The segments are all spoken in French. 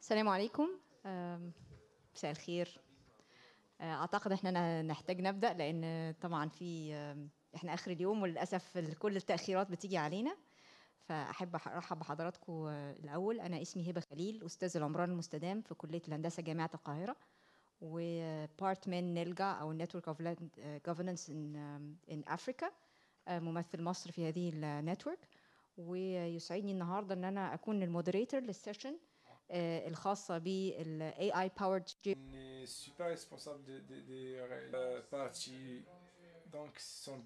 السلام عليكم. مساء الخير. اعتقد احنا نحتاج نبدا لان طبعا في احنا اخر اليوم وللاسف كل التاخيرات بتيجي علينا. فاحب ارحب بحضراتكم. الاول انا اسمي هبه خليل، استاذ العمران المستدام في كليه الهندسه جامعه القاهره، وبارت من نلجا او Network of Governance in Africa، ممثل مصر في هذه النتورك. ويسعدني النهارده ان انا اكون المودريتور للسيشن الخاصه بال AI powered. Je ne suis pas responsable des parties, donc ce sont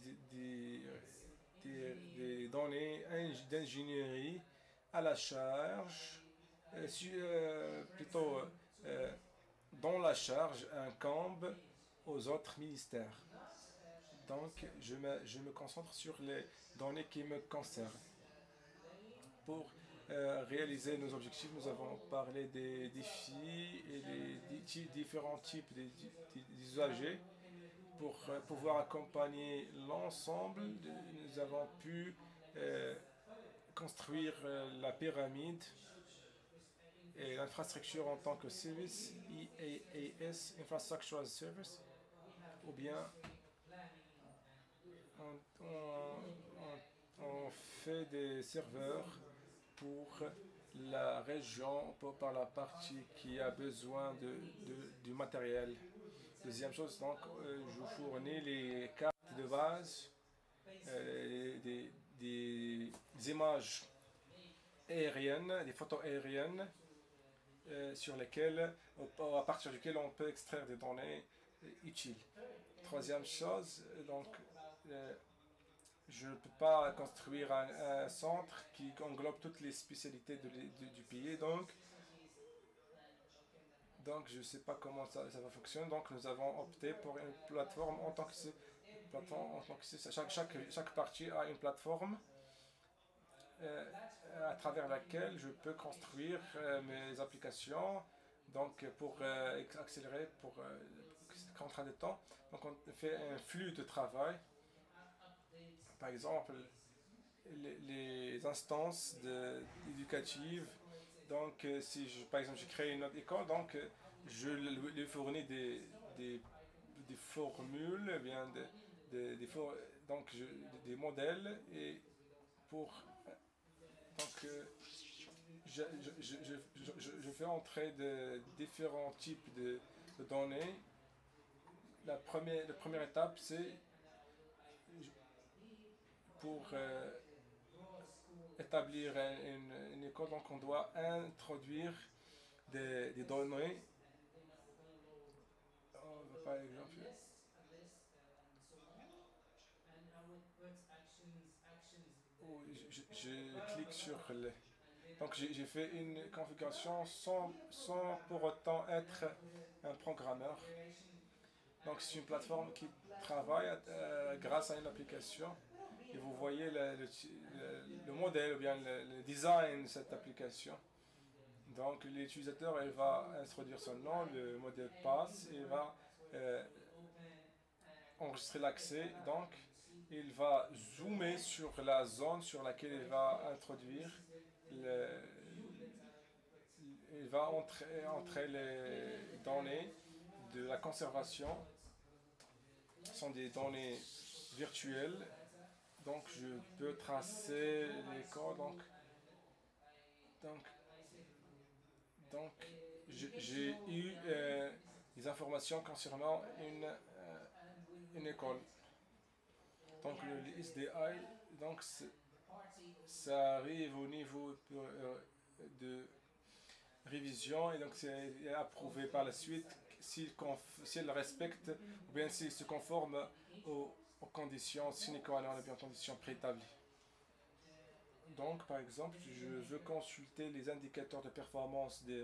des données d'ingénierie à la charge, plutôt dont la charge incombe aux autres ministères. Donc je me concentre sur les données qui me concernent. Pour réaliser nos objectifs, nous avons parlé des défis et des différents types d'usagers. Pour pouvoir accompagner l'ensemble, nous avons pu construire la pyramide et l'infrastructure en tant que service, IaaS, Infrastructure as a Service, ou bien on fait des serveurs pour la région, par la partie qui a besoin du matériel. Deuxième chose, donc, je fournis les cartes de base, des images aériennes, des photos aériennes, sur lesquelles, à partir duquel on peut extraire des données utiles. Troisième chose, donc, je ne peux pas construire un centre qui englobe toutes les spécialités du pays, donc je ne sais pas comment ça va fonctionner. Donc nous avons opté pour une plateforme en tant que chaque partie a une plateforme à travers laquelle je peux construire mes applications. Donc pour accélérer, pour contraindre le temps, donc on fait un flux de travail. Par exemple, les instances éducatives. Donc, si par exemple je crée une autre école, donc je lui fournis des formules, bien des modèles, et pour donc je fais entrer de différents types de données. La première étape, c'est pour établir une école, donc on doit introduire des données. Par exemple, je clique sur le... Donc j'ai fait une configuration sans pour autant être un programmeur. Donc c'est une plateforme qui travaille grâce à une application. Et vous voyez le modèle ou bien le design de cette application. Donc l'utilisateur il va introduire son nom, le modèle passe, et va enregistrer l'accès. Donc il va zoomer sur la zone sur laquelle il va introduire il va entrer les données de la conservation. Ce sont des données virtuelles. Donc je peux tracer les codes. Donc j'ai eu des informations concernant une école. Donc le SDI, donc ça arrive au niveau de révision, et donc c'est approuvé par la suite s'il respecte ou bien s'il se conforme aux conditions sine qua non, aux conditions préétablies. Donc, par exemple, je veux consulter les indicateurs de performance du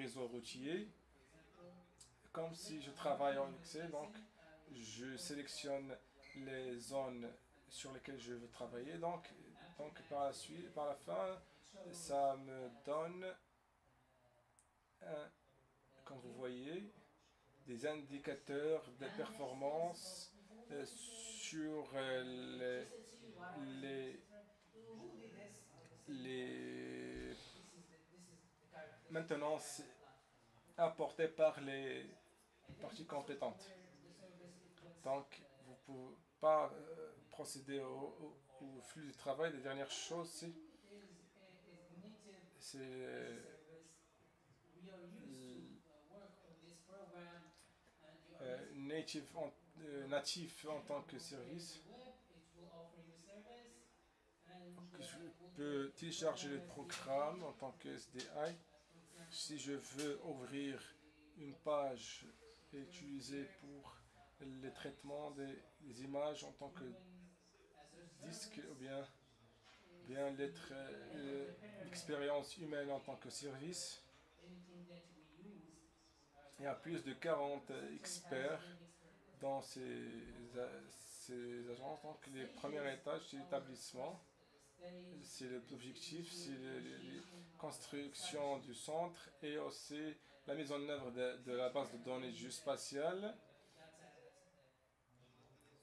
réseau routier. Comme si je travaille en Excel, donc je sélectionne les zones sur lesquelles je veux travailler. Donc par la fin, ça me donne, comme vous voyez, des indicateurs de performance sur les maintenance apportée par les parties compétentes. Donc, vous ne pouvez pas procéder au flux de travail. La dernière chose, c'est natif en tant que service. Je peux télécharger le programme en tant que SDI. Si je veux ouvrir une page et utiliser pour le traitement des images en tant que disque ou bien l'expérience humaine en tant que service, il y a plus de 40 experts dans ces agences. Donc les premiers étages, c'est l'établissement, c'est l'objectif, c'est la construction du centre et aussi la mise en œuvre de la base de données géospatiale.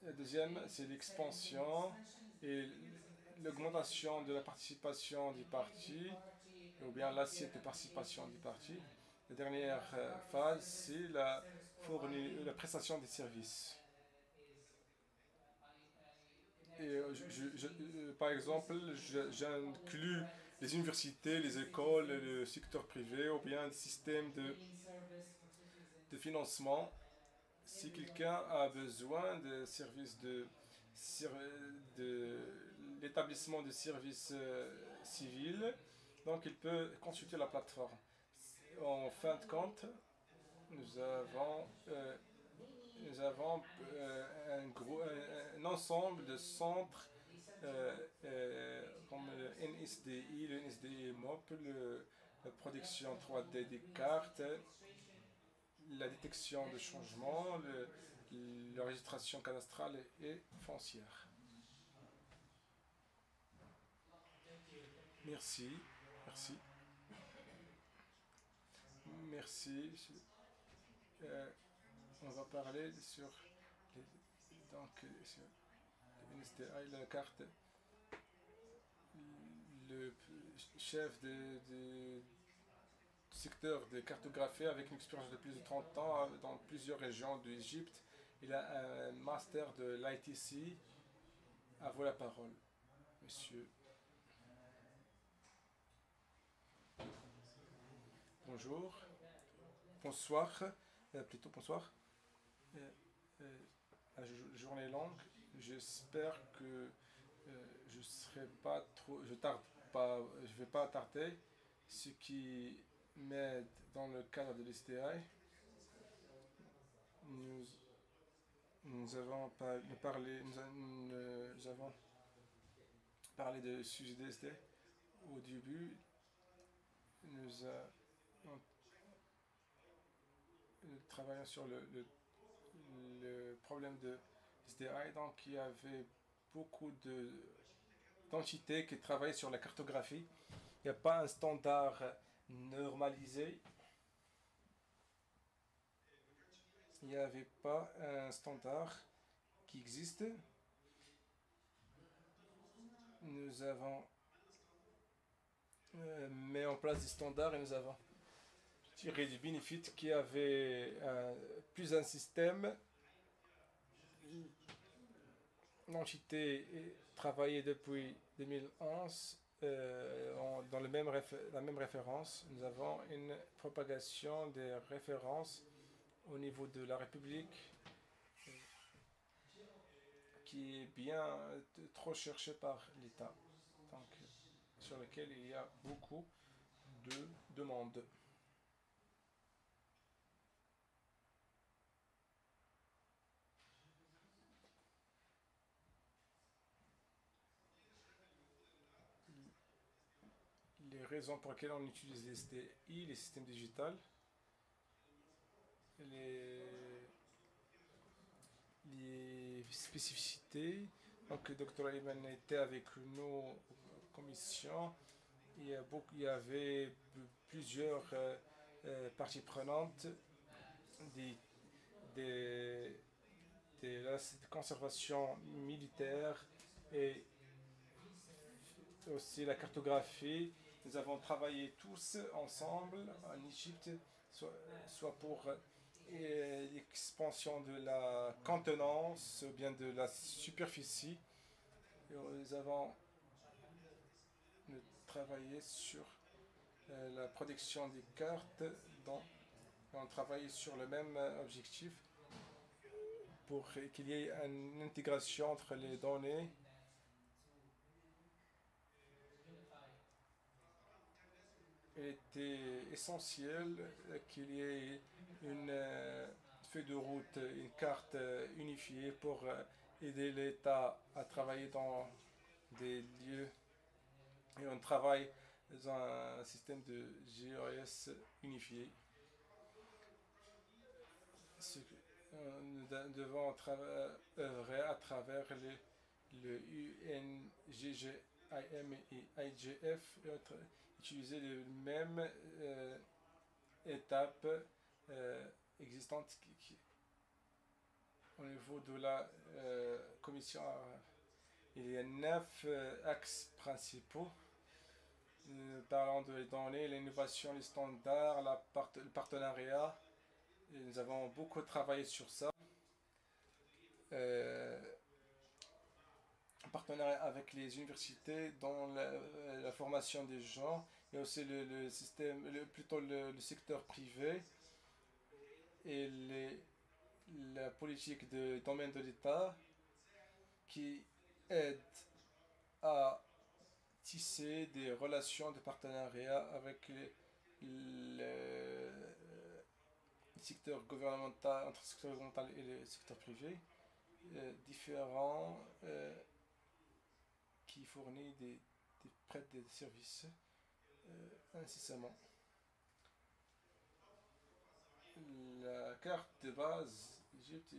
La deuxième, c'est l'expansion et l'augmentation de la participation des parties, ou bien l'assiette de participation des parties. La dernière phase, c'est la prestation des services. Et par exemple, j'inclus les universités, les écoles, le secteur privé, ou bien un système de financement. Si quelqu'un a besoin de services de l'établissement de services civils, donc il peut consulter la plateforme. En fin de compte, nous avons un ensemble de centres comme le NSDI, le NSDI MOP, la production 3D des cartes, la détection de changements, la registration cadastrale et foncière. Merci, merci. Merci. On va parler sur sur le NSDI, la carte. Le chef du secteur de cartographie avec une expérience de plus de 30 ans dans plusieurs régions de l'Égypte. Il a un master de l'ITC. À vous la parole, monsieur. Bonjour. Bonsoir. Plutôt bonsoir. La journée est longue. J'espère que je serai pas trop. Je vais pas tarder. Ce qui m'aide dans le cadre de l'STI. Nous avons parlé de sujet d'ST. Au début, nous travaillions sur le problème de SDI. Donc, il y avait beaucoup d'entités qui travaillaient sur la cartographie. Il n'y a pas un standard normalisé. Il n'y avait pas un standard qui existe. Nous avons mis en place des standards et nous avons tiré du bénéfice qui avait plus un système. L'entité travaillait depuis 2011 dans la même référence. Nous avons une propagation des références au niveau de la République qui est bien trop cherchée par l'État, donc sur lequel il y a beaucoup de demandes. Les raisons pour lesquelles on utilise les STI, les systèmes digitaux, les spécificités. Donc, le docteur Ayman était avec nous en commission. Il y avait plusieurs parties prenantes, la conservation militaire et aussi la cartographie, Nous avons travaillé tous ensemble en Égypte, soit pour l'expansion de la contenance, ou bien de la superficie. Et nous avons travaillé sur la production des cartes, on travaille sur le même objectif pour qu'il y ait une intégration entre les données. Il était essentiel qu'il y ait une feuille de route, une carte unifiée pour aider l'État à travailler dans des lieux. Et on travaille dans un système de GIS unifié. Nous devons œuvrer à travers le UNGGIM et IGF et utiliser les mêmes étapes existantes au niveau de la commission. Il y a 9 axes principaux. Nous parlons de les données, l'innovation, les standards, le partenariat. Et nous avons beaucoup travaillé sur ça. Partenariat avec les universités dans la formation des gens et aussi le système, plutôt le secteur privé et la politique de domaine de l'État qui aide à tisser des relations de partenariat avec le secteur gouvernemental, entre le secteur gouvernemental et le secteur privé, différents qui fournit prête des services incessamment. La carte de base Égypte,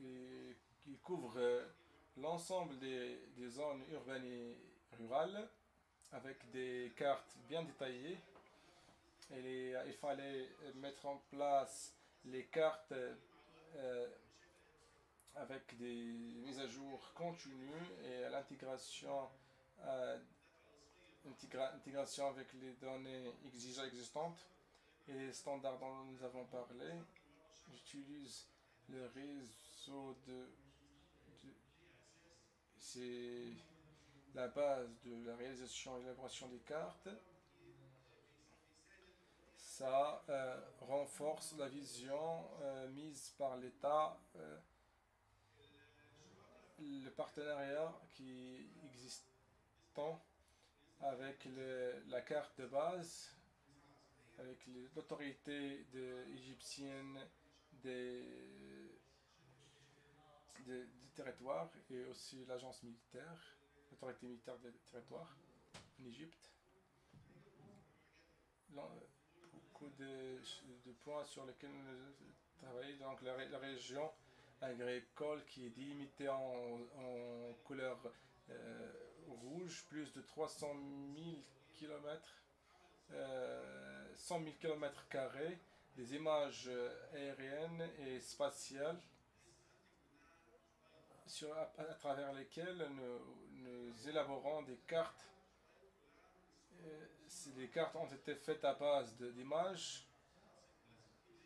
il couvre l'ensemble des zones urbaines et rurales avec des cartes bien détaillées. Et il fallait mettre en place les cartes avec des mises à jour continues et l'intégration avec les données déjà existantes et les standards dont nous avons parlé. J'utilise le réseau c'est la base de la réalisation et l'élaboration des cartes. Ça renforce la vision mise par l'État, le partenariat qui existe avec la carte de base, avec l'autorité égyptienne des territoires et aussi l'agence militaire, l'autorité militaire des territoires en Égypte. Beaucoup de points sur lesquels nous travaillons. Donc la région agricole qui est délimitée en couleur rouge, plus de 300 000 km, 100 000 km², des images aériennes et spatiales à travers lesquelles nous élaborons des cartes. Les cartes ont été faites à base d'images.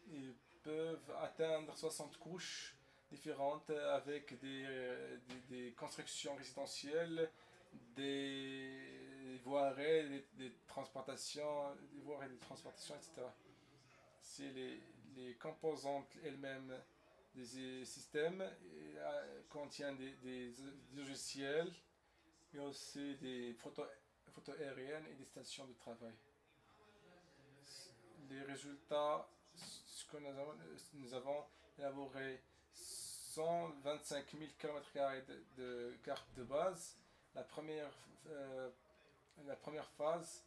Ils peuvent atteindre 60 couches différentes avec des constructions résidentielles, des voiries, des transportations, etc. C'est les composantes elles-mêmes des systèmes contiennent des logiciels et aussi des photos aériennes et des stations de travail. Les résultats, nous avons élaboré 125 000 km² de cartes de base. La première phase,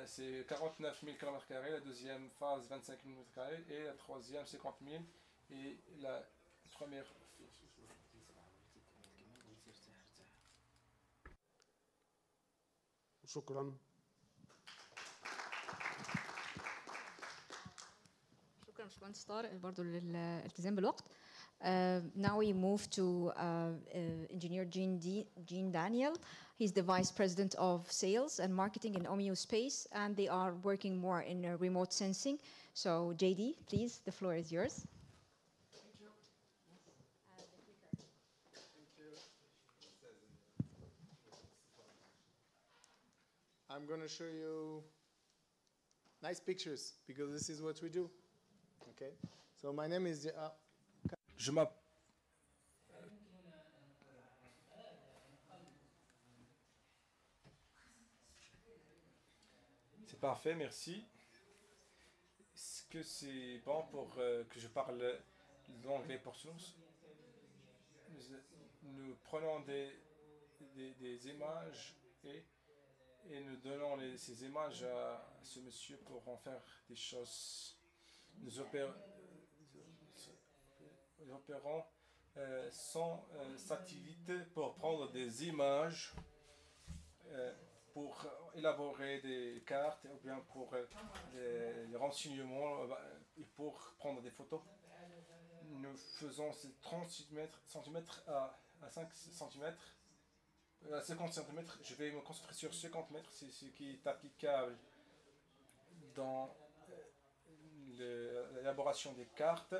c'est 49 000 km², la deuxième phase 25 000 km² et la troisième 50 000 et la première. شكرا. شكرا باشمهندس طارق برضه للالتزام بالوقت. Now we move to engineer Jean Daniel. He's the vice president of sales and marketing in Omeo Space, and they are working more in remote sensing. So JD, please, the floor is yours. Thank you. I'm going to show you nice pictures because this is what we do. Okay. So my name is. Je m'appelle. C'est parfait, merci. Est-ce que c'est bon pour que je parle l'anglais pour tous? Nous prenons des images et nous donnons ces images à ce monsieur pour en faire des choses. Nous opérons sans satellite pour prendre des images, pour élaborer des cartes ou bien pour les renseignements et pour prendre des photos. Nous faisons 30 cm à 5 cm. À 50 cm, je vais me concentrer sur 50 mètres, c'est ce qui est applicable dans l'élaboration des cartes.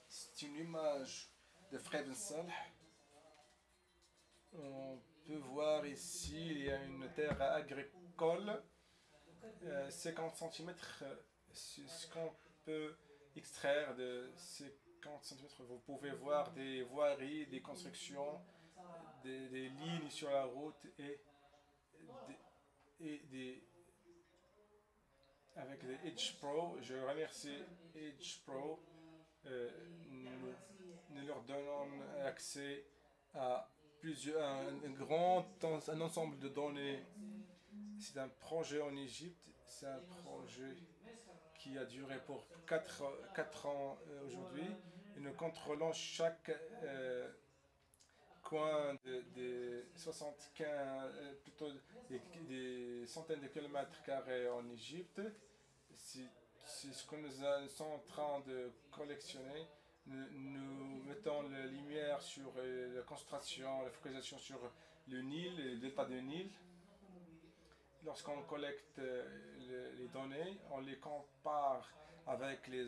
C'est une image de Frevensalh. On peut voir ici, il y a une terre agricole. 50 cm, c'est ce qu'on peut extraire de 50 cm. Vous pouvez voir des voiries, des constructions, des lignes sur la route avec les Edge Pro. Je remercie Edge Pro. Nous leur donnons accès à un ensemble de données. C'est un projet en Égypte. C'est un projet qui a duré pour 4 ans aujourd'hui. Et nous contrôlons chaque coin de 75, plutôt des centaines de kilomètres carrés en Égypte. C'est ce que nous sommes en train de collectionner. Nous mettons la lumière sur la concentration, la focalisation sur le Nil, le delta du Nil. Lorsqu'on collecte les données, on les compare avec les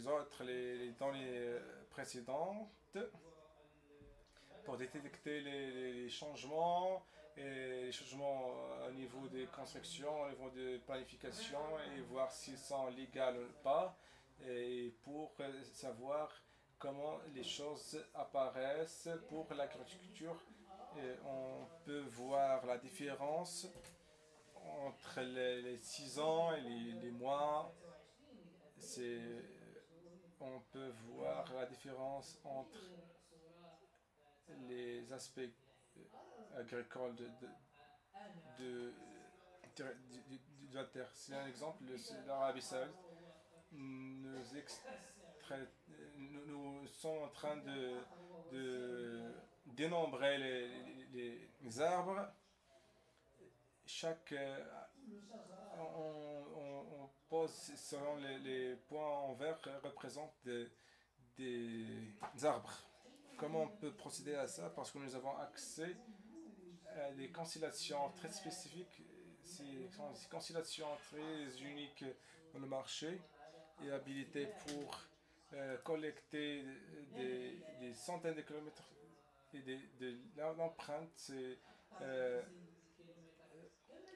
données précédentes pour détecter les changements, et les changements au niveau des constructions, au niveau de planification, et voir s'ils sont légaux ou pas, et pour savoir comment les choses apparaissent pour l'agriculture. On peut voir la différence entre les saisons et les mois. On peut voir la différence entre les aspects agricoles de la terre. C'est un exemple, c'est l'Arabie Saoudite. Nous sommes en train de dénombrer les arbres. On pose selon les points en vert représentent des arbres. Comment on peut procéder à ça? Parce que nous avons accès à des constellations très spécifiques. Ces constellations très uniques dans le marché et habilitées pour collecter des centaines de kilomètres et de l'empreinte. C'est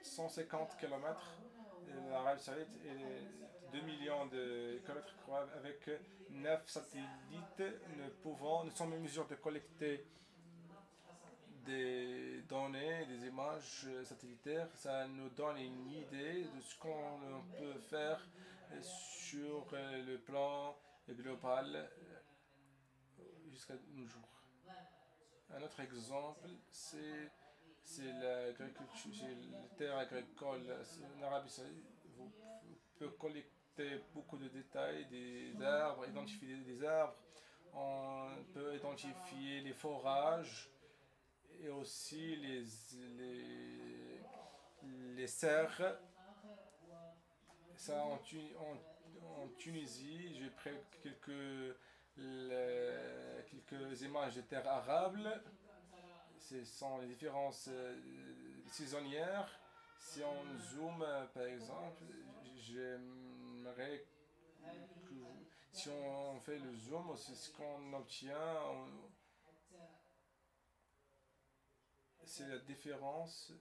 150 km. L'Arabie Saoudite et 2 millions de kilomètres avec 9 satellites. Nous sommes en mesure de collecter des données, des images satellitaires. Ça nous donne une idée de ce qu'on peut faire sur le plan global jusqu'à nos jours. Un autre exemple, c'est l'agriculture, c'est les terres agricoles en Arabie Saoudite. Vous pouvez collecter beaucoup de détails des arbres, identifier des arbres. On peut identifier les forages et aussi les serres. Ça, en Tunisie. J'ai pris quelques images de terres arables. Ce sont les différences saisonnières. Si on zoome, par exemple, j'aimerais que si on fait le zoom, c'est ce qu'on obtient. C'est la différence,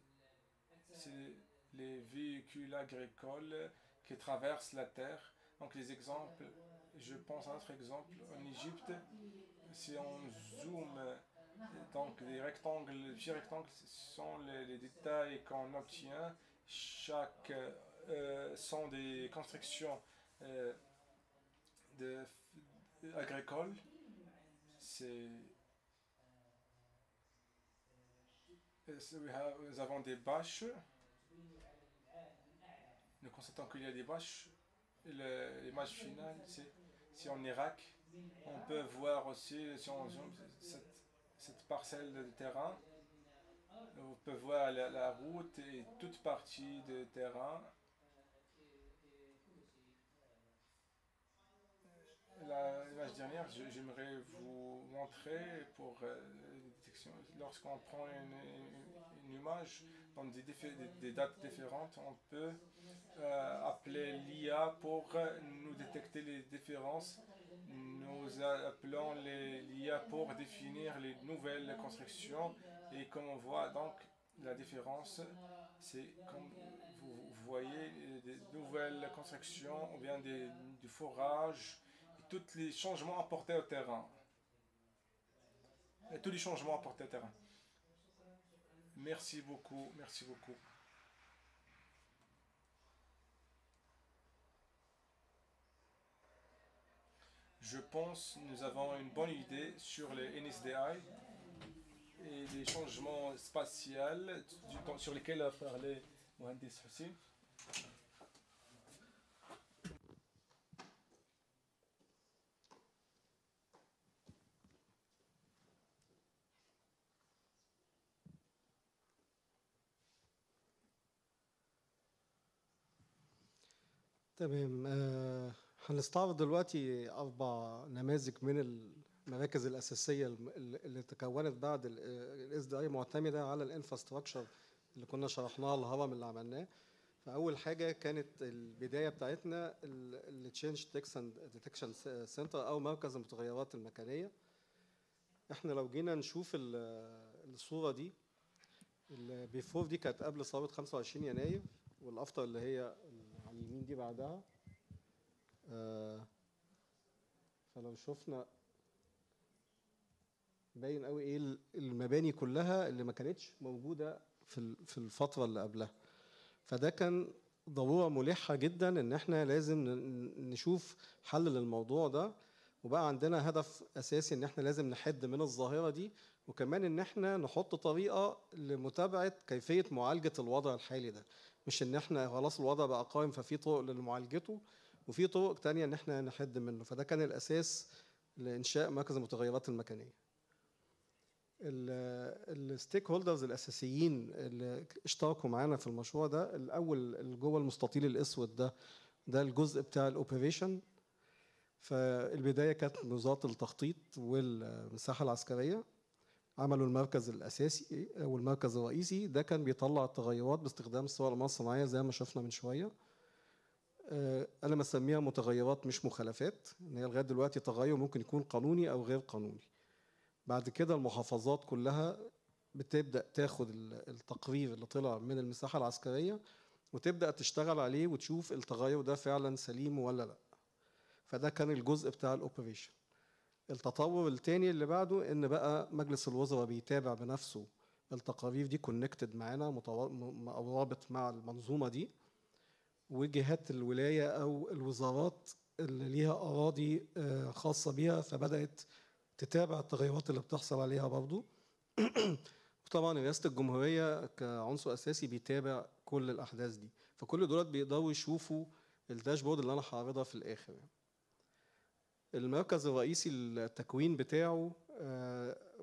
c'est les véhicules agricoles qui traversent la terre. Donc les exemples, je pense à un autre exemple en Égypte, si on zoome, donc les rectangles, les petits rectangles sont les détails qu'on obtient. Chaque sont des constructions de, agricoles. Nous avons des bâches. Nous constatons qu'il y a des bâches. L'image finale, c'est si en Irak, on peut voir aussi, si on zoome, cette parcelle de terrain. On peut voir la route et toute partie de terrain. L'image dernière, j'aimerais vous montrer pour détection. Lorsqu'on prend une image dans des dates différentes, on peut appeler l'IA pour nous détecter les différences. Nous appelons l'IA pour définir les nouvelles constructions et comme on voit donc la différence, c'est comme vous voyez des nouvelles constructions ou bien du forage et tous les changements apportés au terrain. Et tous les changements apportés au terrain. Merci beaucoup, merci beaucoup. Je pense que nous avons une bonne idée sur les NSDI et les changements spatiaux sur lesquels a parlé Mohamed Hussein. تمام. هنستعرض دلوقتي 4 نماذج من المراكز الأساسية اللي تكونت بعد ال SDI معتمدة على الانفراستراكشر اللي كنا شرحناها، الهرم اللي عملناه. فأول حاجة كانت البداية بتاعتنا ال Change Detection Center أو مركز المتغيرات المكانية. احنا لو جينا نشوف الصورة دي، البيفور دي كانت قبل ثورة 25 يناير، والأفتر اللي هي على اليمين دي بعدها. فلو شفنا باين قوي ايه المباني كلها اللي ما كانتش موجوده في الفتره اللي قبلها. فده كان ضروره ملحه جدا ان احنا لازم نشوف حل للموضوع ده، وبقى عندنا هدف اساسي ان احنا لازم نحد من الظاهره دي، وكمان ان احنا نحط طريقه لمتابعه كيفيه معالجه الوضع الحالي ده. مش ان احنا خلاص الوضع بقى قائم ففي طرق لمعالجته وفي طرق تانية ان احنا نحد منه. فده كان الاساس لانشاء مركز المتغيرات المكانيه. الستيك هولدرز الاساسيين اللي اشتركوا معانا في المشروع ده، الاول اللي جوه المستطيل الاسود ده الجزء بتاع الاوبريشن. فالبدايه كانت وزاره التخطيط والمساحه العسكريه عملوا المركز الاساسي او المركز الرئيسي. ده كان بيطلع التغيرات باستخدام الصور الأقمار الصناعيه زي ما شفنا من شويه. انا بسميها متغيرات مش مخالفات، ان هي لغايه دلوقتي تغير ممكن يكون قانوني او غير قانوني. بعد كده المحافظات كلها بتبدا تاخد التقرير اللي طلع من المساحه العسكريه وتبدا تشتغل عليه وتشوف التغير ده فعلا سليم ولا لا. فده كان الجزء بتاع الاوبريشن. التطور الثاني اللي بعده ان بقى مجلس الوزراء بيتابع بنفسه التقارير دي، كونكتد معانا او رابط مع المنظومه دي، وجهات الولايه او الوزارات اللي ليها اراضي خاصه بيها فبدات تتابع التغيرات اللي بتحصل عليها برضو. وطبعا رئاسه الجمهوريه كعنصر اساسي بيتابع كل الاحداث دي. فكل دولت بيقدروا يشوفوا الداشبورد اللي انا هعرضها في الاخر. المركز الرئيسي التكوين بتاعه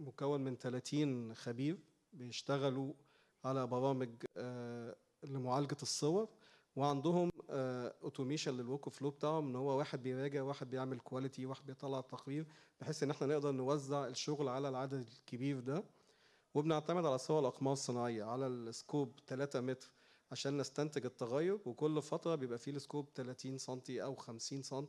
مكون من 30 خبير بيشتغلوا على برامج لمعالجه الصور، وعندهم اوتوميشن للورك فلو بتاعهم، ان هو واحد بيراجع، واحد بيعمل كواليتي، واحد بيطلع تقرير، بحيث ان احنا نقدر نوزع الشغل على العدد الكبير ده. وبنعتمد على صور الاقمار الصناعيه على السكوب 3 متر عشان نستنتج التغير، وكل فتره بيبقى فيه السكوب 30 سم او 50 سم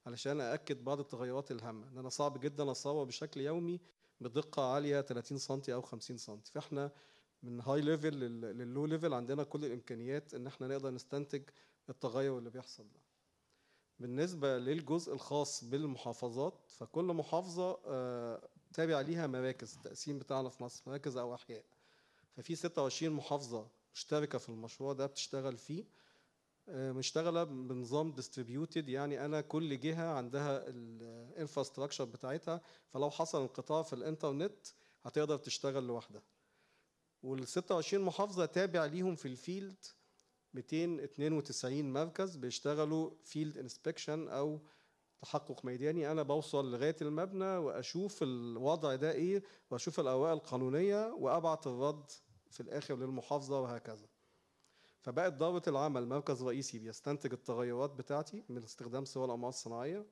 علشان ااكد بعض التغيرات الهامه، ان انا صعب جدا اصور بشكل يومي بدقه عاليه 30 سم او 50 سم. فاحنا من هاي ليفل لللو ليفل عندنا كل الامكانيات ان احنا نقدر نستنتج التغير اللي بيحصل ده. بالنسبه للجزء الخاص بالمحافظات، فكل محافظه تابع ليها مراكز، التقسيم بتاعنا في مصر مراكز او احياء. ففي 26 محافظه مشتركه في المشروع ده بتشتغل فيه، مشتغله بنظام ديستريبيوتد، يعني انا كل جهه عندها الانفراستراكشر بتاعتها، فلو حصل انقطاع في الانترنت هتقدر تشتغل لوحدها. وال 26 محافظه تابع ليهم في الفيلد 292 مركز بيشتغلوا فيلد انسبكشن او تحقق ميداني. انا بوصل لغايه المبنى واشوف الوضع ده ايه، واشوف الاوراق القانونيه وابعت الرد في الاخر للمحافظه، وهكذا. فبقت ضابط العمل مركز رئيسي بيستنتج التغيرات بتاعتي من استخدام صور الاقمار الصناعيه،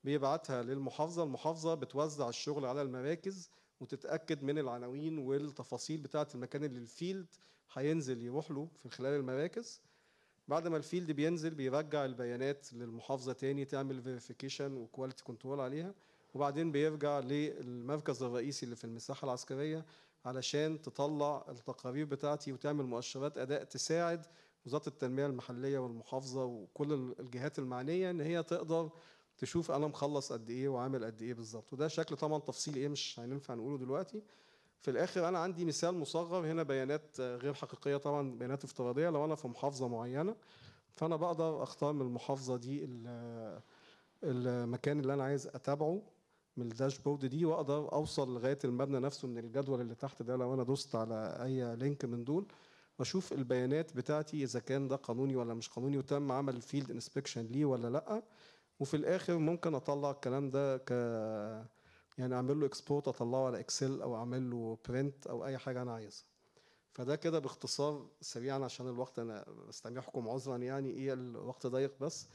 بيبعتها للمحافظه، المحافظه بتوزع الشغل على المراكز وتتاكد من العناوين والتفاصيل بتاعه المكان اللي الفيلد هينزل يروح له في خلال المراكز. بعد ما الفيلد بينزل بيرجع البيانات للمحافظه تاني تعمل فيريفيكيشن وكواليتي كنترول عليها، وبعدين بيرجع للمركز الرئيسي اللي في المساحه العسكريه علشان تطلع التقارير بتاعتي وتعمل مؤشرات اداء تساعد وزاره التنميه المحليه والمحافظه وكل الجهات المعنيه ان هي تقدر تشوف انا مخلص قد ايه وعامل قد ايه بالظبط. وده شكل طبعا تفصيل ايه مش هينفع نقوله دلوقتي. في الاخر انا عندي مثال مصغر هنا، بيانات غير حقيقيه طبعا، بيانات افتراضيه. لو انا في محافظه معينه فانا بقدر اختار من المحافظه دي المكان اللي انا عايز اتابعه من الداشبورد دي، واقدر اوصل لغايه المبنى نفسه من الجدول اللي تحت ده لو انا دوست على اي لينك من دول، واشوف البيانات بتاعتي اذا كان ده قانوني ولا مش قانوني، وتم عمل الفيلد انسبكشن ليه ولا لا. وفي الاخر ممكن اطلع الكلام ده يعني اعمل له اكسبورت، اطلعه على اكسل او اعمل له برنت او اي حاجه انا عايزها. فده كده باختصار سريعا عشان الوقت، انا بستميحكم عذرا يعني ايه الوقت ضيق، بس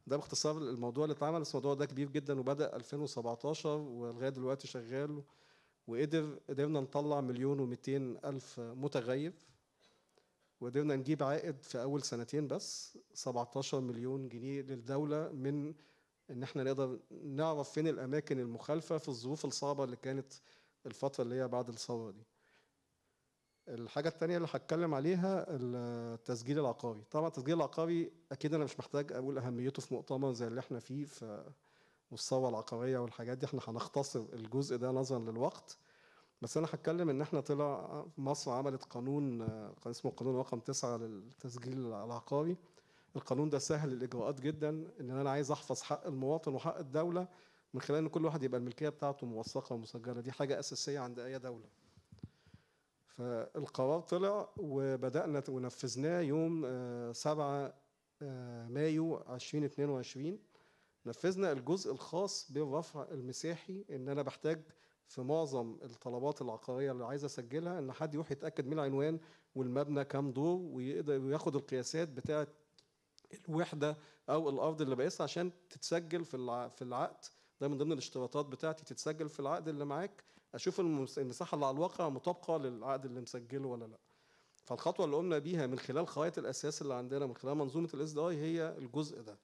ده باختصار الموضوع اللي اتعمل. بس الموضوع ده كبير جدا وبدأ 2017 ولغايه دلوقتي شغال، قدرنا نطلع 1,200,000 متغيب، وقدرنا نجيب عائد في اول سنتين بس 17 مليون جنيه للدوله، من ان احنا نقدر نعرف فين الاماكن المخالفه في الظروف الصعبه اللي كانت الفتره اللي هي بعد الثوره دي. الحاجة التانية اللي هتكلم عليها التسجيل العقاري. طبعا التسجيل العقاري أكيد أنا مش محتاج أقول أهميته في مؤتمر زي اللي احنا فيه في والثورة العقارية والحاجات دي، احنا هنختصر الجزء ده نظرا للوقت. بس أنا هتكلم إن احنا طلع مصر عملت قانون اسمه قانون رقم 9 للتسجيل العقاري. القانون ده سهل الإجراءات جدا، إن أنا عايز أحفظ حق المواطن وحق الدولة من خلال إن كل واحد يبقى الملكية بتاعته موثقة ومسجلة. دي حاجة أساسية عند أي دولة. فالقرار طلع وبدأنا ونفذناه يوم 7 مايو 2022. نفذنا الجزء الخاص بالرفع المساحي، ان انا بحتاج في معظم الطلبات العقاريه اللي عايز اسجلها ان حد يروح يتاكد من العنوان والمبنى كام دور، ويقدر ياخد القياسات بتاعه الوحده او الارض اللي بقيسها عشان تتسجل في العقد. ده من ضمن الاشتراطات بتاعتي، تتسجل في العقد اللي معاك، اشوف المساحه اللي على الواقع مطابقه للعقد اللي مسجله ولا لا. فالخطوه اللي قمنا بيها من خلال خرائط الاساس اللي عندنا من خلال منظومه الاس دي اي هي الجزء ده.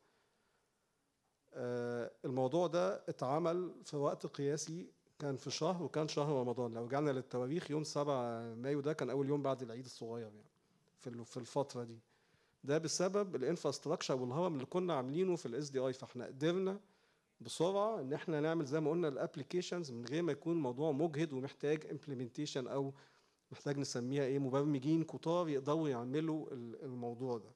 الموضوع ده اتعمل في وقت قياسي كان في شهر، وكان شهر رمضان. لو رجعنا للتواريخ يوم 7 مايو ده كان اول يوم بعد العيد الصغير يعني في الفتره دي. ده بسبب الانفراستراكشر والهرم اللي كنا عاملينه في الاس دي اي. فاحنا قدرنا بسرعه ان احنا نعمل زي ما قلنا الابلكيشنز من غير ما يكون الموضوع مجهد ومحتاج امبلمنتيشن، او محتاج نسميها ايه، مبرمجين كتار يقدروا يعملوا الموضوع ده.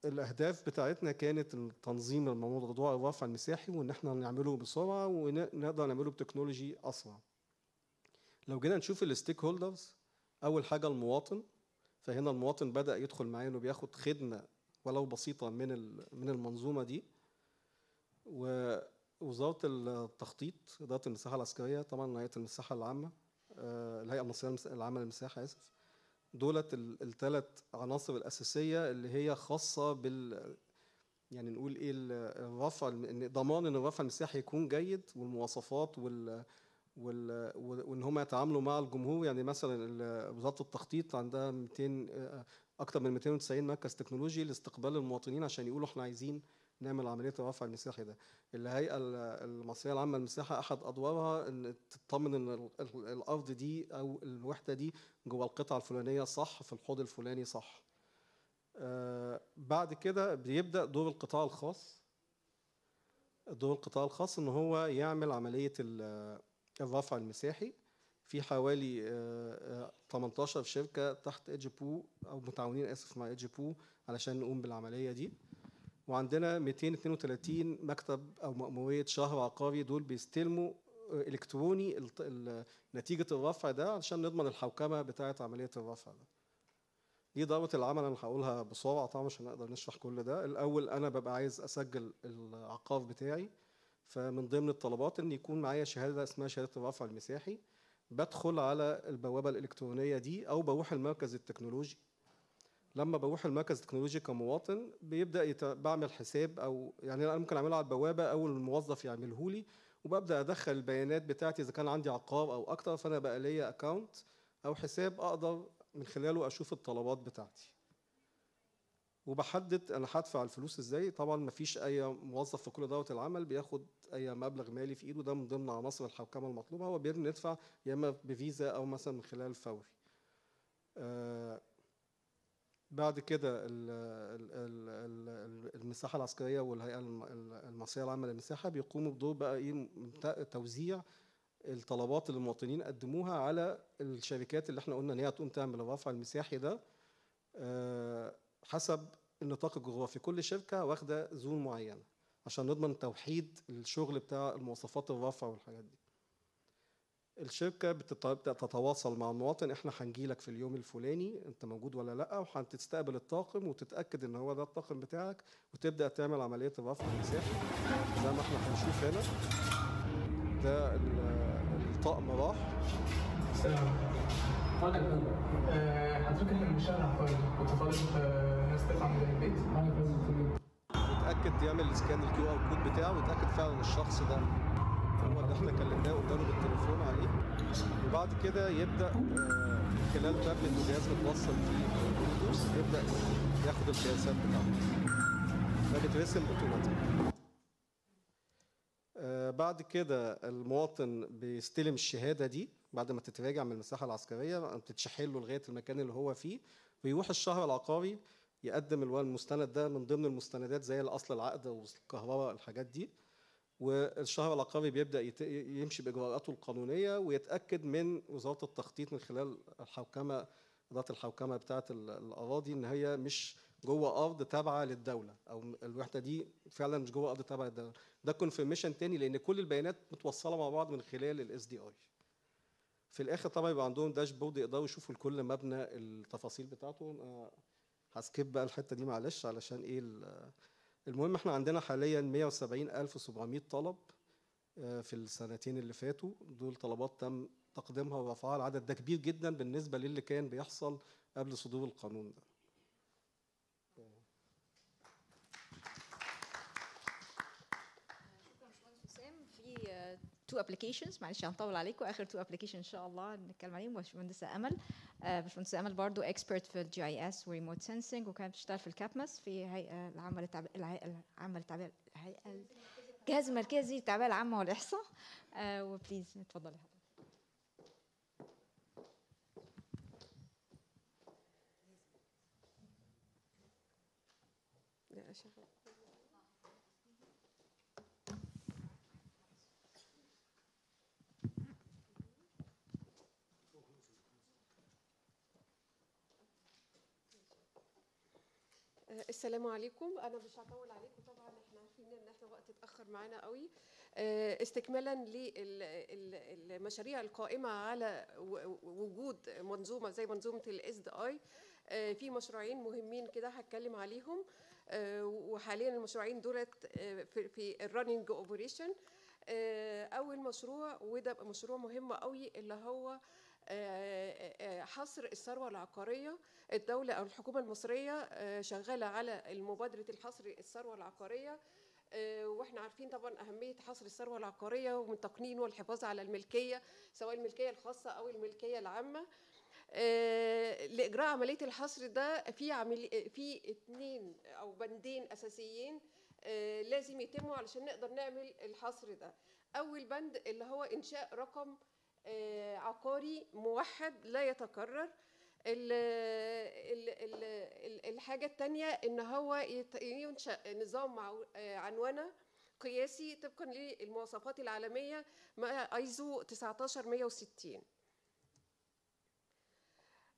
الاهداف بتاعتنا كانت تنظيم الموضوع الرفع المساحي، وان احنا نعمله بسرعه ونقدر نعمله بتكنولوجي اسرع. لو جينا نشوف الستيك هولدرز، اول حاجه المواطن. فهنا المواطن بدأ يدخل معايا انه بياخد خدمه ولو بسيطه من المنظومه دي. ووزاره التخطيط، اداره المساحه العسكريه، طبعا هيئه المساحه العامه، الهيئه المصريه العامه للمساحه، اسف، دولت الثلاث عناصر الاساسيه اللي هي خاصه بال، يعني نقول ايه، الرفع، ضمان ان الرفع المساحي يكون جيد، والمواصفات وان هم يتعاملوا مع الجمهور. يعني مثلا وزاره التخطيط عندها 200 اكتر من 290 مركز تكنولوجي لاستقبال المواطنين عشان يقولوا احنا عايزين نعمل عمليه الرفع المساحي ده. الهيئه المصريه العامه للمساحه احد ادوارها ان تطمن ان الارض دي او الوحده دي جوه القطعه الفلانيه صح، في الحوض الفلاني صح. بعد كده بيبدا دور القطاع الخاص. دور القطاع الخاص ان هو يعمل عمليه الرفع المساحي. في حوالي 18 شركة تحت ايجيبو أو متعاونين آسف مع ايجيبو علشان نقوم بالعملية دي. وعندنا 232 مكتب أو مأمورية شهر عقاري، دول بيستلموا إلكتروني نتيجة الرفع ده علشان نضمن الحوكمة بتاعة عملية الرفع ده. دي ضربة العمل أنا هقولها بسرعة طبعا عشان نقدر نشرح كل ده. الأول أنا ببقى عايز أسجل العقار بتاعي، فمن ضمن الطلبات ان يكون معايا شهاده اسمها شهاده الرفع المساحي. بدخل على البوابه الالكترونيه دي او بروح المركز التكنولوجي. لما بروح المركز التكنولوجي كمواطن بيبدا بعمل حساب، او يعني انا ممكن اعمله على البوابه او الموظف يعمله لي، وببدا ادخل البيانات بتاعتي اذا كان عندي عقار او اكتر، فانا بقى ليا اكونت او حساب اقدر من خلاله اشوف الطلبات بتاعتي. وبحدد انا هدفع الفلوس ازاي. طبعا ما فيش اي موظف في كل دوره العمل بياخد اي مبلغ مالي في ايده، ده من ضمن عناصر الحوكمه المطلوبه. هو بندفع يا اما بفيزا او مثلا من خلال فوري. بعد كده المساحه العسكريه والهيئه المصريه العامه للمساحه بيقوموا بدور بقى ايه، توزيع الطلبات اللي المواطنين قدموها على الشركات اللي احنا قلنا ان هي تقوم تعمل الرفع المساحي ده حسب النطاق الجغرافي. كل شركه واخده زون معينه عشان نضمن توحيد الشغل بتاع المواصفات الرفع والحاجات دي. الشركه بتتواصل مع المواطن، احنا هنجي لك في اليوم الفلاني، انت موجود ولا لا، وهتستقبل الطاقم وتتاكد ان هو ده الطاقم بتاعك، وتبدا تعمل عمليه الرفع المساحي زي ما احنا هنشوف هنا. ده الطقم راح. حضرتك احنا بنشتغل عقاري، كنت طالب ناس تدفع من البيت. وتاكد يعمل سكان الكيو ار كود بتاعه ويتاكد فعلا الشخص ده هو اللي احنا كلمناه قدامه بالتليفون عليه. وبعد كده يبدا من خلال تابلت وجهاز متوصل فيه بلوتوث يبدا ياخد القياسات بتاعته، فبترسم اوتوماتيك. بعد كده المواطن بيستلم الشهاده دي بعد ما تتراجع من المساحه العسكريه، بتتشحن له لغايه المكان اللي هو فيه، ويروح الشهر العقاري يقدم المستند ده من ضمن المستندات زي الاصل، العقد والكهرباء، الحاجات دي. والشهر العقاري بيبدا يمشي باجراءاته القانونيه ويتاكد من وزاره التخطيط من خلال الحوكمه، اداره الحوكمه بتاعه الاراضي، ان هي مش جوه ارض تابعه للدوله، او الوحده دي فعلا مش جوه ارض تابعه للدوله. ده كونفirmation تاني، لان كل البيانات متوصله مع بعض من خلال الاس دي اي. في الاخر طبعا يبقى عندهم داشبورد يقدروا يشوفوا لكل مبنى التفاصيل بتاعته. هسكيب بقى الحته دي معلش علشان ايه. المهم احنا عندنا حاليا 170,700 طلب في السنتين اللي فاتوا. دول طلبات تم تقديمها ورفعها. العدد ده كبير جدا بالنسبه للي كان بيحصل قبل صدور القانون ده. في تو ابلكيشنز، معلش هنطول عليكم، اخر تو ابلكيشن ان شاء الله نتكلم عليهم. باشمهندسه امل، باشمهندسه امل برضو اكسبرت في الجي اي اس وريموت سنسنج، وكانت بتشتغل في الكابماس في هيئه العامه للتعبئه، الهيئه الجهاز المركزي للتعبئه العامه والاحصاء. وبليز اتفضلي حضرتك. السلام عليكم. انا مش هطول عليكم طبعا، احنا عارفين ان احنا وقت اتاخر معانا قوي. استكمالا للمشاريع القائمه على وجود منظومه زي منظومه الاس دي اي، في مشروعين مهمين كده هتكلم عليهم. وحاليا المشروعين دولت في الرننج اوبريشن. اول مشروع وده مشروع مهم قوي اللي هو حصر الثروة العقارية. الدولة أو الحكومة المصرية شغالة على مبادرة الحصر الثروة العقارية، واحنا عارفين طبعا أهمية حصر الثروة العقارية ومن تقنين والحفاظ على الملكية، سواء الملكية الخاصة أو الملكية العامة. لإجراء عملية الحصر ده في 2 أو بندين أساسيين لازم يتموا علشان نقدر نعمل الحصر ده. أول بند اللي هو إنشاء رقم عقاري موحد لا يتكرر. الحاجة الثانية إن هو ينشأ نظام عنونة قياسي طبقا للمواصفات العالمية مع ايزو 19160.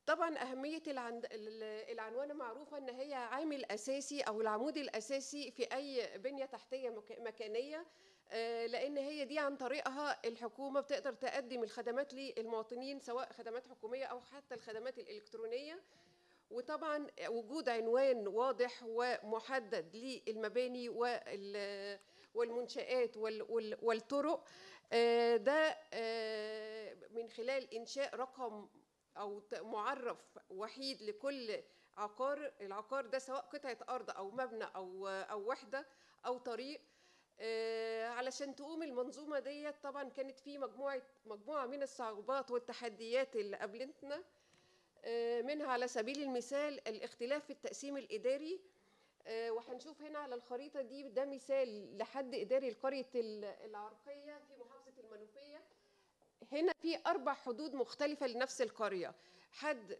طبعا أهمية العنونة معروفة إن هي عامل أساسي أو العمود الأساسي في أي بنية تحتية مكانية، لأن هي دي عن طريقها الحكومة بتقدر تقدم الخدمات للمواطنين، سواء خدمات حكومية أو حتى الخدمات الإلكترونية. وطبعا وجود عنوان واضح ومحدد للمباني والمنشآت والطرق، ده من خلال إنشاء رقم أو معرف وحيد لكل عقار. العقار ده سواء قطعة أرض أو مبنى أو وحدة أو طريق. علشان تقوم المنظومة ديت طبعا كانت في مجموعة من الصعوبات والتحديات اللي قابلتنا، منها على سبيل المثال الاختلاف في التقسيم الإداري. وهنشوف هنا على الخريطة دي ده مثال لحد إداري لقرية العرقية في محافظة المنوفية. هنا في 4 حدود مختلفة لنفس القرية، حد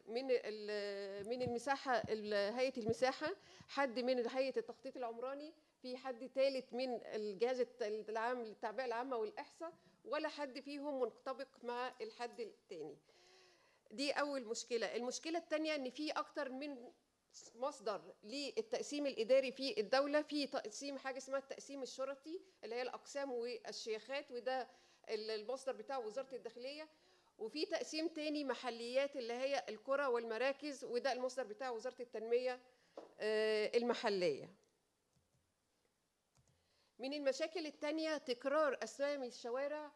من المساحة هيئة المساحة، حد من هيئة التخطيط العمراني، في حد ثالث من الجهاز العام للتعبئة العامة والإحصاء، ولا حد فيهم منطبق مع الحد الثاني. دي أول مشكلة. المشكلة الثانية إن في أكتر من مصدر للتقسيم الإداري في الدولة. في تقسيم حاجة اسمها التقسيم الشرطي اللي هي الأقسام والشيخات، وده المصدر بتاع وزارة الداخلية. وفي تقسيم تاني محليات اللي هي القرى والمراكز، وده المصدر بتاع وزارة التنمية المحلية. من المشاكل التانية تكرار أسامي الشوارع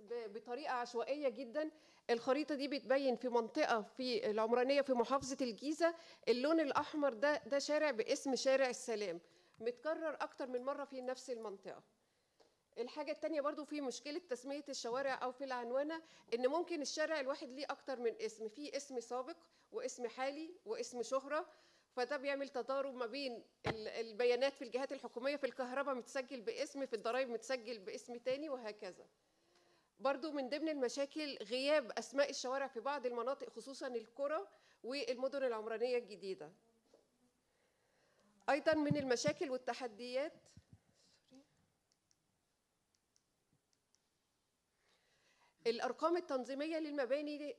بطريقة عشوائية جدا. الخريطة دي بتبين في منطقة في العمرانية في محافظة الجيزة، اللون الأحمر ده شارع باسم شارع السلام، متكرر أكتر من مرة في نفس المنطقة. الحاجة التانية برضو في مشكلة تسمية الشوارع أو في العنوانة، إن ممكن الشارع الواحد ليه أكتر من اسم، في اسم سابق واسم حالي واسم شهرة، فده بيعمل تضارب ما بين البيانات في الجهات الحكومية. في الكهرباء متسجل باسم، في الضرائب متسجل باسم تاني، وهكذا. برضو من ضمن المشاكل غياب أسماء الشوارع في بعض المناطق خصوصا القرى والمدن العمرانية الجديدة. أيضا من المشاكل والتحديات الأرقام التنظيمية للمباني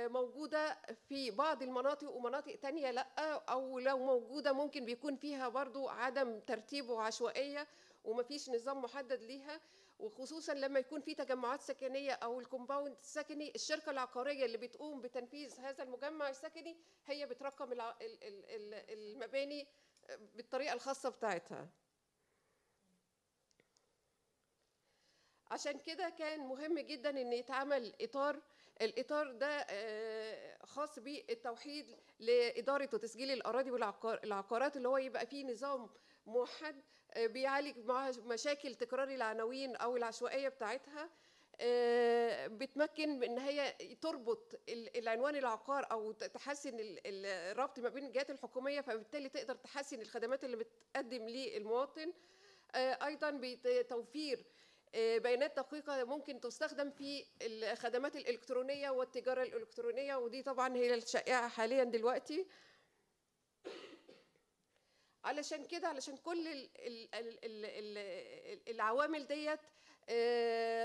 موجودة في بعض المناطق ومناطق تانية لأ، أو لو موجودة ممكن بيكون فيها برضو عدم ترتيب وعشوائية ومفيش نظام محدد ليها. وخصوصا لما يكون في تجمعات سكنية أو الكومباوند السكني، الشركة العقارية اللي بتقوم بتنفيذ هذا المجمع السكني هي بترقم المباني بالطريقة الخاصة بتاعتها. عشان كده كان مهم جدا ان يتعمل الإطار ده خاص بالتوحيد لإدارة وتسجيل الأراضي والعقارات، اللي هو يبقى فيه نظام موحد بيعالج مع مشاكل تكرار العناوين أو العشوائية بتاعتها. بتمكن من ان هي تربط العنوان العقار او تحسن الربط ما بين الجهات الحكوميه، فبالتالي تقدر تحسن الخدمات اللي بتقدم للمواطن. ايضا بتوفير بيانات دقيقه ممكن تستخدم في الخدمات الالكترونيه والتجاره الالكترونيه، ودي طبعا هي الشائعه حاليا دلوقتي. علشان كده، علشان كل العوامل ديت،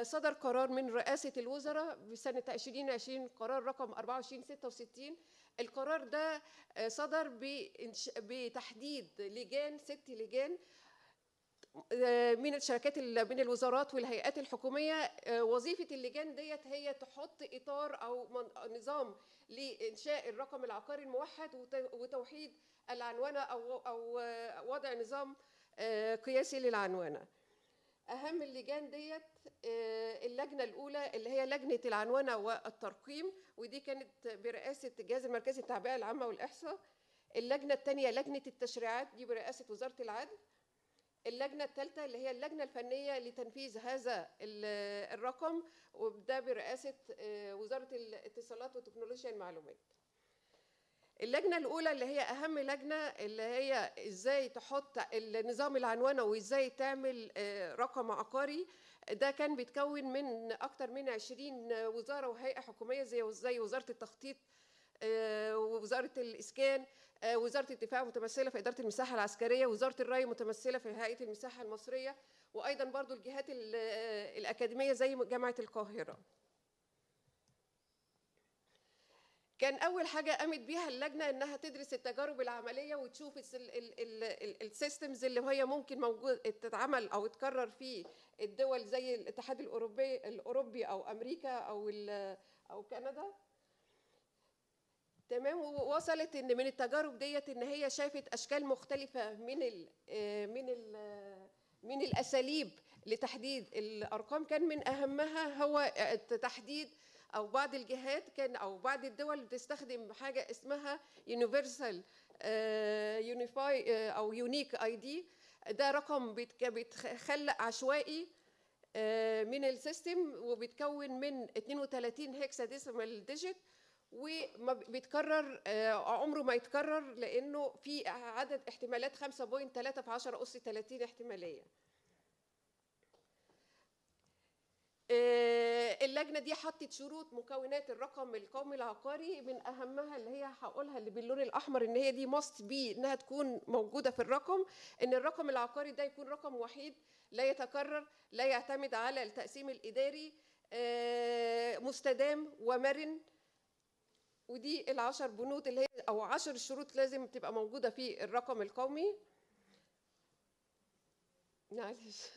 صدر قرار من رئاسة الوزراء بسنة 2020، قرار رقم 2466. القرار ده صدر بتحديد لجان، 6 لجان من الشركات من الوزارات والهيئات الحكومية. وظيفة اللجان ديت هي تحط إطار أو نظام لإنشاء الرقم العقاري الموحد وتوحيد العنوانة أو وضع نظام قياسي للعنوانة. اهم اللجان ديت اللجنه الاولى اللي هي لجنه العنونه والترقيم، ودي كانت برئاسه الجهاز المركزي للتعبئه العامه والاحصاء. اللجنه الثانيه لجنه التشريعات، دي برئاسه وزاره العدل. اللجنه الثالثه اللي هي اللجنه الفنيه لتنفيذ هذا الرقم، وده برئاسه وزاره الاتصالات وتكنولوجيا المعلومات. اللجنه الاولى اللي هي اهم لجنه، اللي هي ازاي تحط النظام العنونه وازاي تعمل رقم عقاري. ده كان بيتكون من اكتر من 20 وزاره وهيئه حكوميه زي وزاره التخطيط، وزاره الاسكان، وزاره الدفاع متمثله في اداره المساحه العسكريه، وزاره الري متمثله في هيئه المساحه المصريه، وايضا برضو الجهات الاكاديميه زي جامعه القاهره. كان أول حاجة قامت بيها اللجنة إنها تدرس التجارب العملية وتشوف السيستمز اللي هي ممكن موجود تتعمل أو تكرر في الدول زي الاتحاد الأوروبي أو أمريكا أو كندا. تمام. ووصلت إن من التجارب ديت إن هي شافت أشكال مختلفة من الأساليب لتحديد الأرقام. كان من أهمها هو تحديد، أو بعض الجهات أو بعض الدول بتستخدم حاجة اسمها Universal Unify أو Unique ID. ده رقم بيتخلق عشوائي من السيستم، وبيتكون من 32 هكساديسيمال ديجيت، وبيتكرر عمره ما يتكرر لأنه في عدد احتمالات 5.3 في 10 أس 30 احتمالية. اللجنة دي حطت شروط مكونات الرقم القومي العقاري، من أهمها اللي هي هقولها اللي باللون الأحمر، إن هي دي ماست بي إنها تكون موجودة في الرقم. إن الرقم العقاري ده يكون رقم وحيد لا يتكرر، لا يعتمد على التقسيم الإداري، مستدام ومرن. ودي ال10 بنود اللي هي أو 10 شروط لازم تبقى موجودة في الرقم القومي. معلش.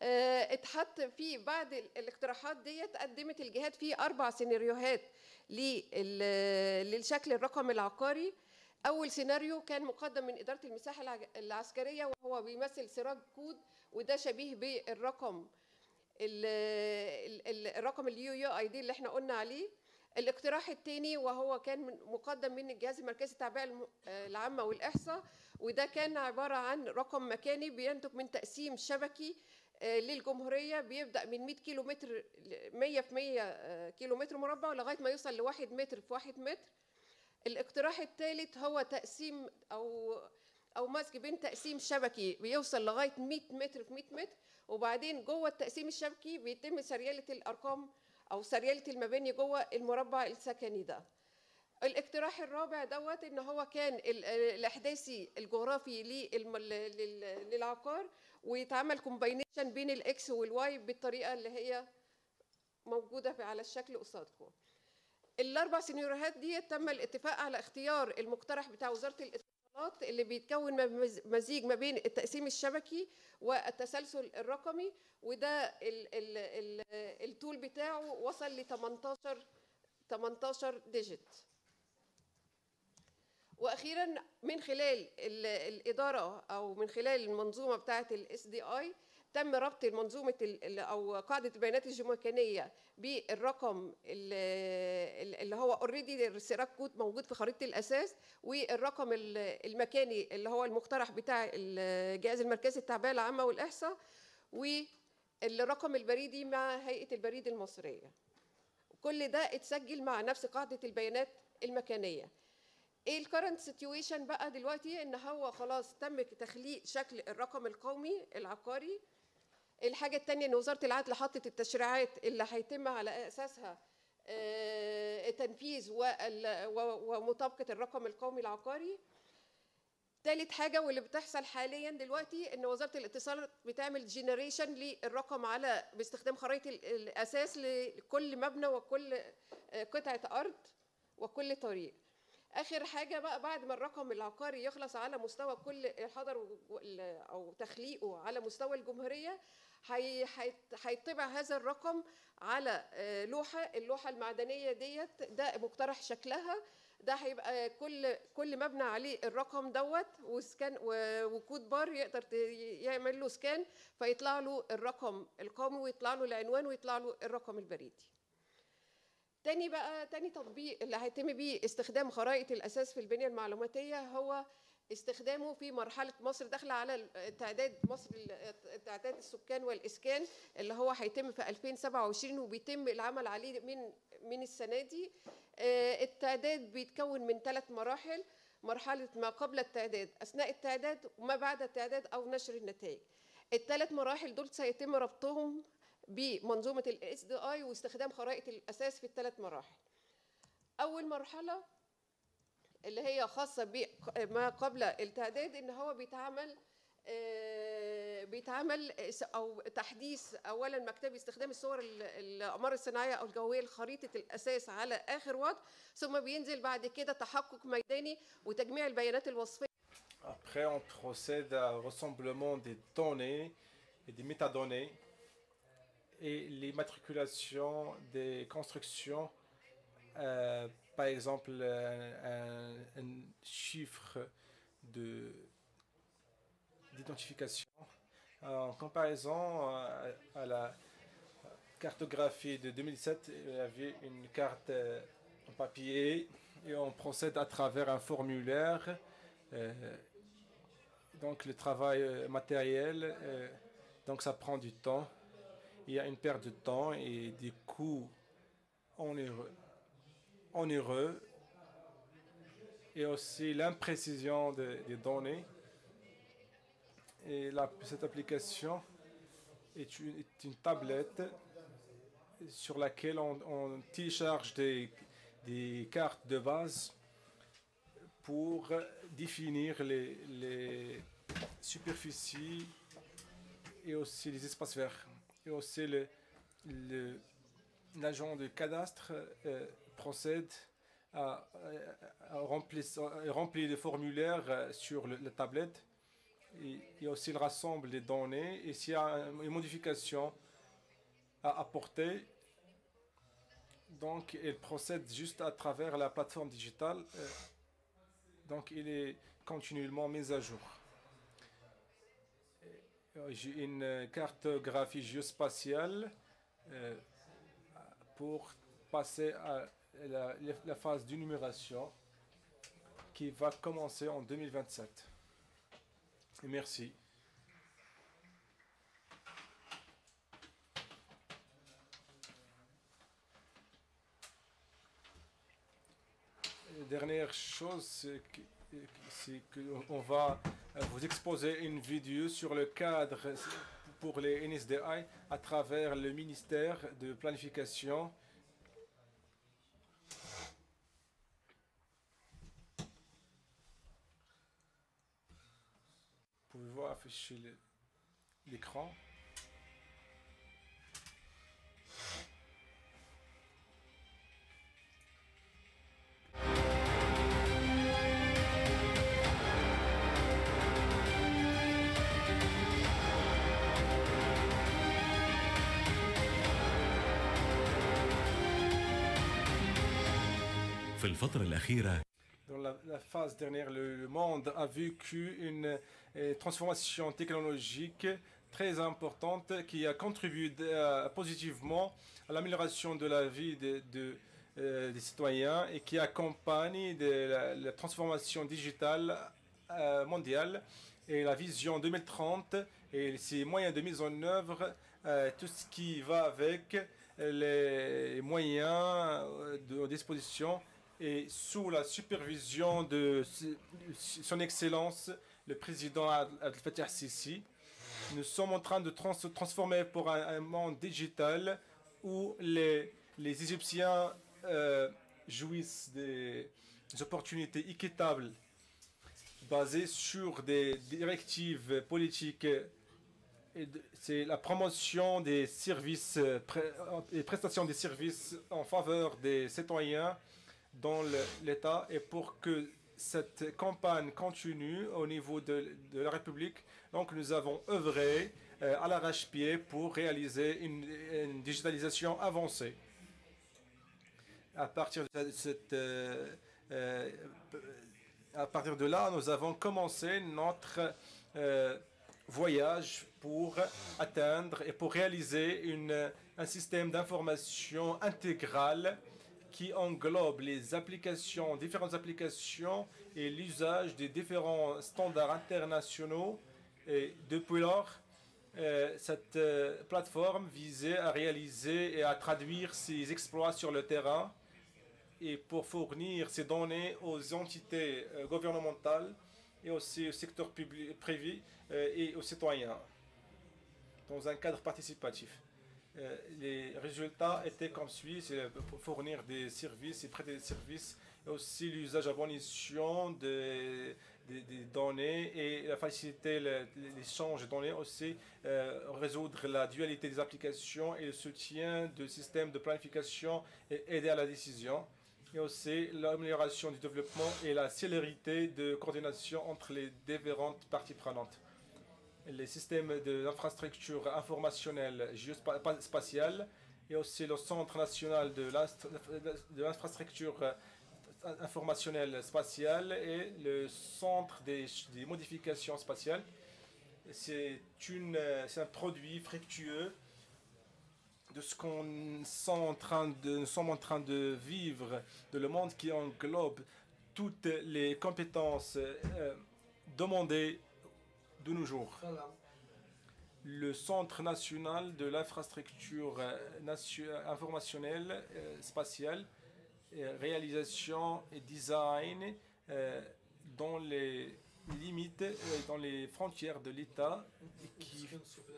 اتحط في بعد الاقتراحات ديت، قدمت الجهات فيه 4 سيناريوهات للشكل الرقم العقاري. أول سيناريو كان مقدم من إدارة المساحة العسكرية، وهو بيمثل سراج كود، وده شبيه بالرقم الرقم UUID اللي احنا قلنا عليه. الاقتراح الثاني وهو كان مقدم من الجهاز المركزي للتعبئة العامة والإحصاء، وده كان عبارة عن رقم مكاني بينتج من تقسيم شبكي للجمهورية، بيبدأ من 100 كيلو متر 100 في 100 كيلو متر مربع لغاية ما يوصل ل1 متر في 1 متر. الاقتراح الثالث هو تقسيم أو مزج بين تقسيم شبكي بيوصل لغاية 100 متر في 100 متر، وبعدين جوه التقسيم الشبكي بيتم سريالة الأرقام أو سريالة المباني جوه المربع السكني ده. الاقتراح الرابع دوت ان هو كان الاحداثي الجغرافي للعقار، ويتعمل كومباينيشن بين الاكس والواي بالطريقه اللي هي موجوده على الشكل قصادكم. ال4 سيناريوهات دي تم الاتفاق على اختيار المقترح بتاع وزاره الاتصالات، اللي بيتكون مزيج ما بين التقسيم الشبكي والتسلسل الرقمي، وده التول بتاعه وصل ل 18 ديجيت. واخيرا من خلال الاداره او من خلال المنظومه بتاعه الSDI تم ربط المنظومه او قاعده البيانات الجيومكانيه بالرقم اللي هو اوريدي السراج كود موجود في خريطه الاساس، والرقم المكاني اللي هو المقترح بتاع الجهاز المركزي للتعبئه العامه والاحصاء، والرقم البريدي مع هيئه البريد المصريه. كل ده اتسجل مع نفس قاعده البيانات المكانيه. ايه الكرنت سيتويشن بقى دلوقتي؟ ان هو خلاص تم تخليق شكل الرقم القومي العقاري. الحاجه الثانيه ان وزاره العدل حطت التشريعات اللي هيتم على اساسها تنفيذ ومطابقه الرقم القومي العقاري. ثالث حاجه واللي بتحصل حاليا دلوقتي ان وزاره الاتصالات بتعمل جينيريشن للرقم باستخدام خرائط الاساس لكل مبنى وكل قطعه ارض وكل طريق. اخر حاجه بقى بعد ما الرقم العقاري يخلص على مستوى كل حضر او تخليقه على مستوى الجمهوريه، هيطبع هذا الرقم على اللوحه المعدنيه ديت. ده مقترح شكلها، ده هيبقى كل مبنى عليه الرقم دوت وسكان وكود بار يقدر يعمل له سكان فيطلع له الرقم القومي ويطلع له العنوان ويطلع له الرقم البريدي. تاني تطبيق اللي هيتم بيه استخدام خرائط الأساس في البنية المعلوماتية هو استخدامه في مرحلة مصر داخلة على تعداد مصر تعداد السكان والإسكان اللي هو هيتم في 2027 وبيتم العمل عليه من السنة دي. التعداد بيتكون من 3 مراحل: مرحلة ما قبل التعداد، أثناء التعداد، وما بعد التعداد أو نشر النتائج. ال3 مراحل دول سيتم ربطهم بمنظومة ال SDI واستخدام خرائط الأساس في ال3 مراحل. أول مرحلة اللي هي خاصة بما قبل التعداد إن هو بيتعمل أو تحديث أولا مكتبي استخدام الصور الأقمار الصناعية أو الجوية لخريطة الأساس على آخر وضع، ثم بينزل بعد كده تحقق ميداني وتجميع البيانات الوصفية. Après, on procède à rassemblement des données et des métadonnées et l'immatriculation des constructions. Par exemple, un chiffre d'identification. En comparaison à la cartographie de 2007, il y avait une carte en papier et on procède à travers un formulaire. Donc le travail matériel, donc ça prend du temps. Il y a une perte de temps et des coûts onéreux et aussi l'imprécision des données. Et cette application est une tablette sur laquelle on télécharge des cartes de base pour définir les superficies et aussi les espaces verts. Et aussi l'agent de cadastre procède à remplir les formulaires sur la tablette. Et aussi il rassemble les données et s'il y a une modification à apporter, donc il procède juste à travers la plateforme digitale. Donc il est continuellement mis à jour. J'ai une cartographie géospatiale pour passer à la phase d'énumération qui va commencer en 2027. Et merci. La dernière chose, c'est qu'on va vous exposer une vidéo sur le cadre pour les NSDI à travers le ministère de planification. Pouvez-vous afficher l'écran? في الفترة الأخيرة Dans la phase dernière, le monde a vécu une transformation technologique très importante qui a contribué positivement à l'amélioration de la vie des citoyens et qui accompagne la transformation digitale mondiale et la vision 2030 et ses moyens de mise en œuvre, tout ce qui va avec les moyens de disposition. Et sous la supervision de son Excellence, le président Abdel Fattah Sisi, nous sommes en train de se transformer pour un monde digital où les Égyptiens jouissent des opportunités équitables basées sur des directives politiques. C'est la promotion des services et prestations des services en faveur des citoyens dans l'État, et pour que cette campagne continue au niveau de la République, donc nous avons œuvré à l'arrache-pied pour réaliser une digitalisation avancée. À partir de cette À partir de là, nous avons commencé notre voyage pour atteindre et pour réaliser un système d'information intégral qui englobe les applications, différentes applications et l'usage des différents standards internationaux. Et depuis lors, cette plateforme visait à réaliser et à traduire ces exploits sur le terrain et pour fournir ces données aux entités gouvernementales et aussi au secteur public, privé et aux citoyens dans un cadre participatif. Les résultats étaient comme suit, c'est fournir des services et prêter des services, et aussi l'usage à bon escient des données et faciliter l'échange de données, aussi résoudre la dualité des applications et le soutien de systèmes de planification et aider à la décision, et aussi l'amélioration du développement et la célérité de coordination entre les différentes parties prenantes. Les systèmes d'infrastructure informationnelle géospatiale et aussi le Centre national de l'infrastructure informationnelle spatiale et le Centre des modifications spatiales. C'est un produit fructueux de ce nous sommes en train de vivre, de le monde qui englobe toutes les compétences demandées de nos jours. Le Centre national de l'infrastructure informationnelle spatiale, réalisation et design dans les limites, dans les frontières de l'État, qui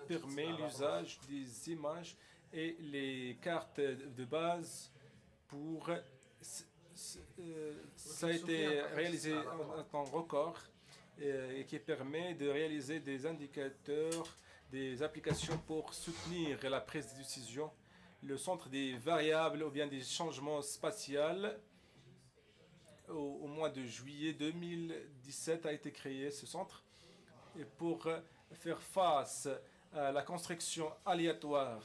permet l'usage des images et les cartes de base pour... ça a été réalisé en temps record et qui permet de réaliser des indicateurs, des applications pour soutenir la prise de décision. Le centre des variables ou bien des changements spatiaux, au mois de juillet 2017 a été créé ce centre. Et pour faire face à la construction aléatoire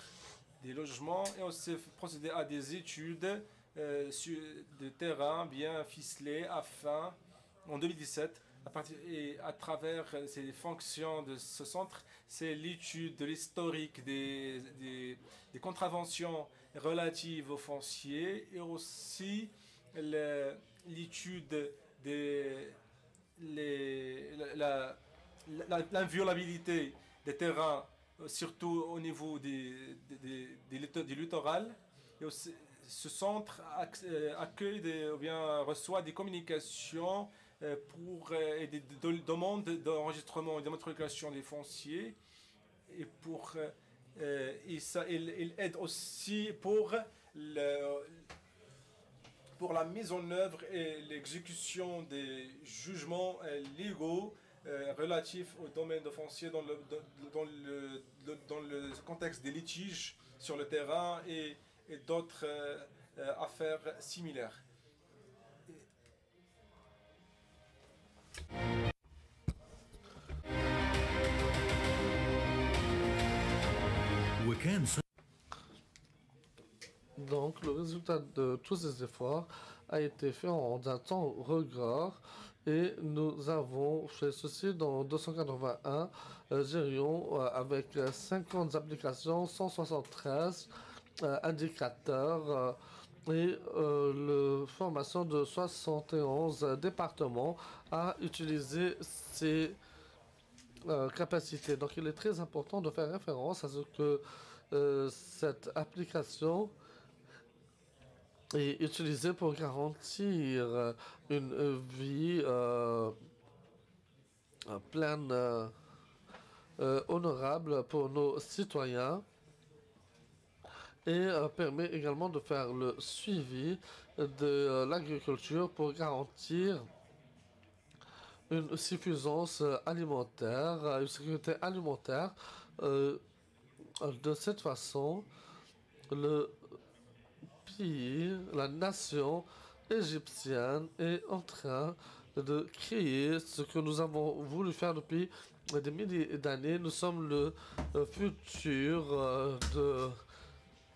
des logements et aussi procéder à des études de terrain bien ficelées afin, en 2017, à travers ces fonctions de ce centre, c'est l'étude de l'historique des contraventions relatives au foncier et aussi l'étude de l'inviolabilité des terrains, surtout au niveau du littoral. Et aussi, ce centre accueille ou bien reçoit des communications et des demandes d'enregistrement et d'immatriculation des fonciers. Et il aide aussi pour la mise en œuvre et l'exécution des jugements légaux relatifs au domaine de foncier dans le contexte des litiges sur le terrain et d'autres affaires similaires. Donc, le résultat de tous ces efforts a été fait en un temps record et nous avons fait ceci dans 281 gérions avec 50 applications, 173 indicateurs et la formation de 71 départements à utiliser ces capacités. Donc, il est très important de faire référence à ce que cette application est utilisée pour garantir une vie pleine, honorable pour nos citoyens et permet également de faire le suivi de l'agriculture pour garantir une suffisance alimentaire, une sécurité alimentaire. De cette façon, le pays, la nation égyptienne est en train de créer ce que nous avons voulu faire depuis des milliers d'années. Nous sommes le futur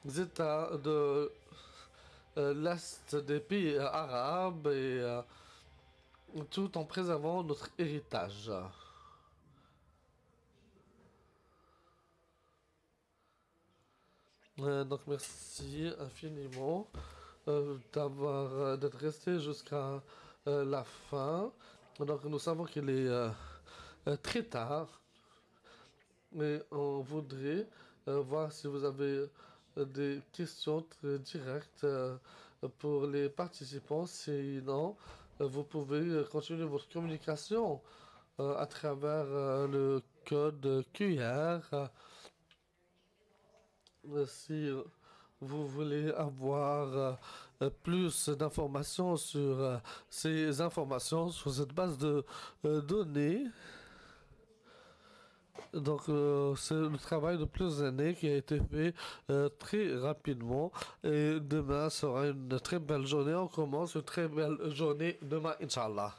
des États l'Est des pays arabes et tout en préservant notre héritage. Donc merci infiniment d'être resté jusqu'à la fin. Donc nous savons qu'il est très tard, mais on voudrait voir si vous avez des questions très directes pour les participants. Sinon, vous pouvez continuer votre communication à travers le code QR. Si vous voulez avoir plus d'informations sur ces informations, sur cette base de données, donc c'est le travail de plusieurs années qui a été fait très rapidement. Et demain sera une très belle journée. On commence une très belle journée demain, Inch'Allah.